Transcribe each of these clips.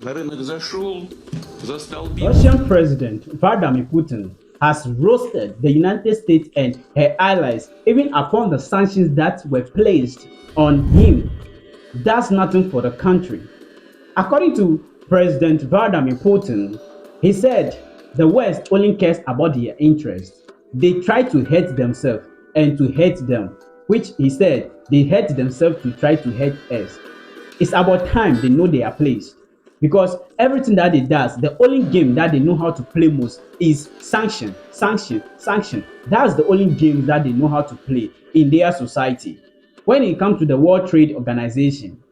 Russian President Vladimir Putin has roasted the United States and her allies even upon the sanctions that were placed on him. Does nothing for the country. According to President Vladimir Putin, he said the West only cares about their interests. They try to hurt themselves and to hurt them, which he said they hurt themselves to try to hurt us. It's about time they know their place because everything that they does, the only game that they know how to play most is sanction, sanction, sanction. That's the only game that they know how to play in their society. When it comes to the World Trade Organization,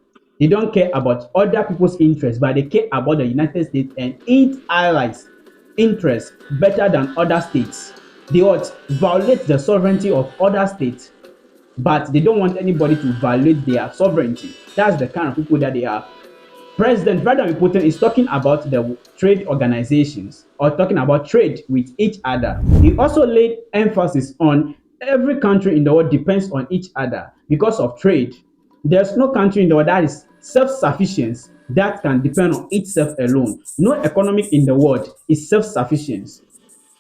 they don't care about other people's interests, but they care about the United States and its allies' interests better than other states. They ought violate the sovereignty of other states, but they don't want anybody to violate their sovereignty. That's the kind of people that they are. President Vladimir Putin is talking about the trade organizations or talking about trade with each other. He also laid emphasis on every country in the world depends on each other because of trade. There's no country in the world that is self-sufficient that can depend on itself alone. No economic in the world is self-sufficient.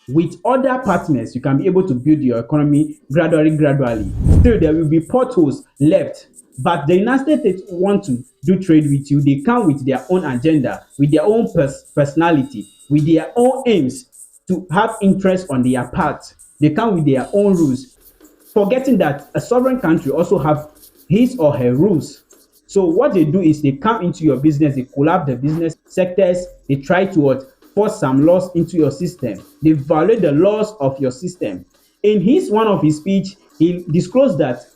With other partners, you can be able to build your economy gradually, gradually. Still, there will be potholes left. But the United States want to do trade with you. They come with their own agenda, with their own personality, with their own aims to have interest on their part. They come with their own rules, forgetting that a sovereign country also have his or her rules. So what they do is they come into your business, they collapse the business sectors, they try to force some laws into your system. They violate the laws of your system. In one of his speech, he disclosed that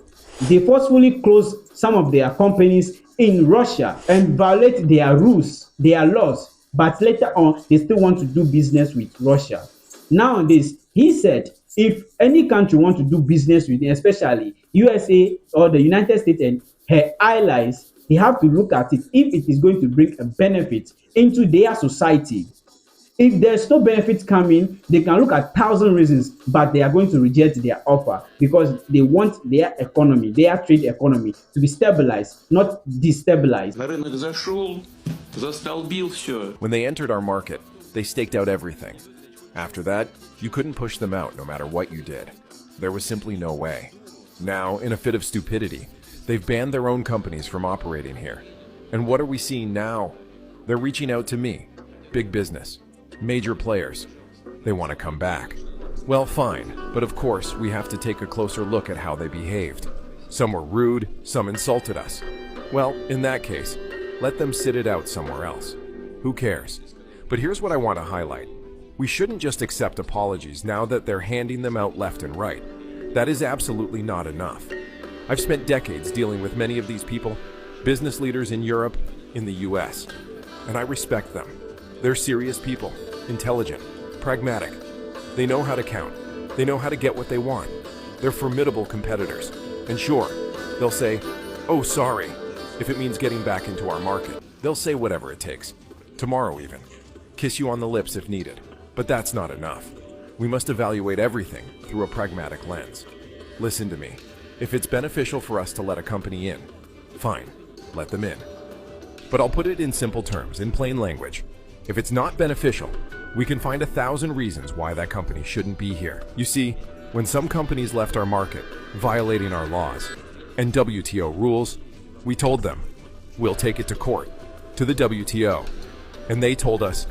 they forcefully close some of their companies in Russia and violate their rules, their laws. But later on, they still want to do business with Russia. Nowadays, he said, if any country want to do business with, especially USA or the United States and her allies, they have to look at it if it is going to bring a benefit into their society. If there's no benefit coming, they can look at 1,000 reasons, but they are going to reject their offer because they want their economy, their trade economy, to be stabilized, not destabilized. When they entered our market, they staked out everything. After that, you couldn't push them out no matter what you did. There was simply no way. Now, in a fit of stupidity, they've banned their own companies from operating here. And what are we seeing now? They're reaching out to me, big business, major players. They want to come back. Well, fine, but of course we have to take a closer look at how they behaved. Some were rude, some insulted us. Well, in that case, let them sit it out somewhere else. Who cares? But here's what I want to highlight. We shouldn't just accept apologies now that they're handing them out left and right. That is absolutely not enough. I've spent decades dealing with many of these people, business leaders in Europe, in the US, and I respect them. They're serious people, intelligent, pragmatic. They know how to count. They know how to get what they want. They're formidable competitors. And sure, they'll say, "Oh, sorry," if it means getting back into our market. They'll say whatever it takes. Tomorrow even. Kiss you on the lips if needed. But that's not enough. We must evaluate everything through a pragmatic lens. Listen to me. If it's beneficial for us to let a company in, fine, let them in. But I'll put it in simple terms, in plain language. If it's not beneficial, we can find 1,000 reasons why that company shouldn't be here. You see, when some companies left our market, violating our laws and WTO rules, we told them, we'll take it to court, to the WTO. And they told us,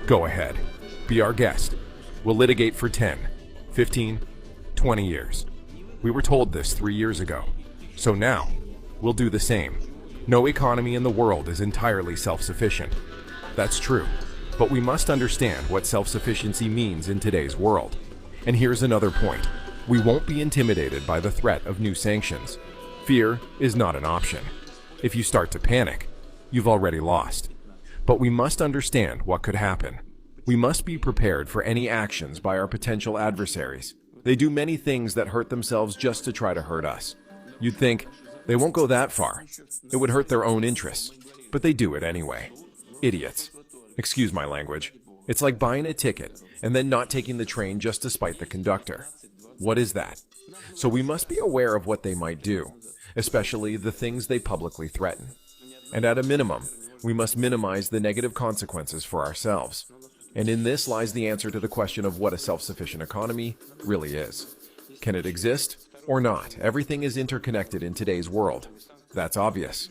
go ahead, be our guest. We'll litigate for 10, 15, 20 years. We were told this 3 years ago. So now, we'll do the same. No economy in the world is entirely self-sufficient. That's true. But we must understand what self-sufficiency means in today's world. And here's another point. We won't be intimidated by the threat of new sanctions. Fear is not an option. If you start to panic, you've already lost. But we must understand what could happen. We must be prepared for any actions by our potential adversaries. They do many things that hurt themselves just to try to hurt us. You'd think, they won't go that far. It would hurt their own interests. But they do it anyway. Idiots. Excuse my language. It's like buying a ticket and then not taking the train just to spite the conductor. What is that? So we must be aware of what they might do, especially the things they publicly threaten. And at a minimum, We must minimize the negative consequences for ourselves. And in this lies the answer to the question of what a self-sufficient economy really is. Can it exist or not? Everything is interconnected in today's world. That's obvious.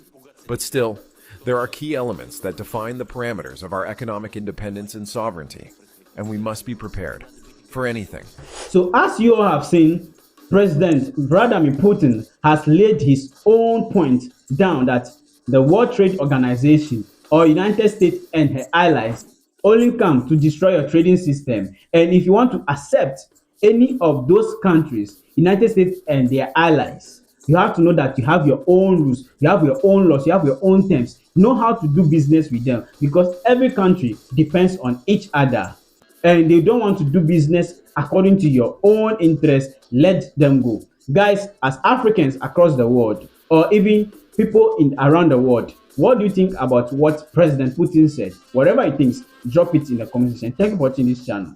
But still, there are key elements that define the parameters of our economic independence and sovereignty, and we must be prepared for anything. So as you all have seen, President Vladimir Putin has laid his own point down that the World Trade Organization or United States and her allies only come to destroy your trading system. And if you want to accept any of those countries, United States and their allies, you have to know that you have your own rules, you have your own laws, you have your own terms. Know how to do business with them, because every country depends on each other and they don't want to do business according to your own interest. Let them go. Guys, as Africans across the world, or even people in around the world, what do you think about what President Putin said? Whatever he thinks, drop it in the comment section. Thank you for watching this channel.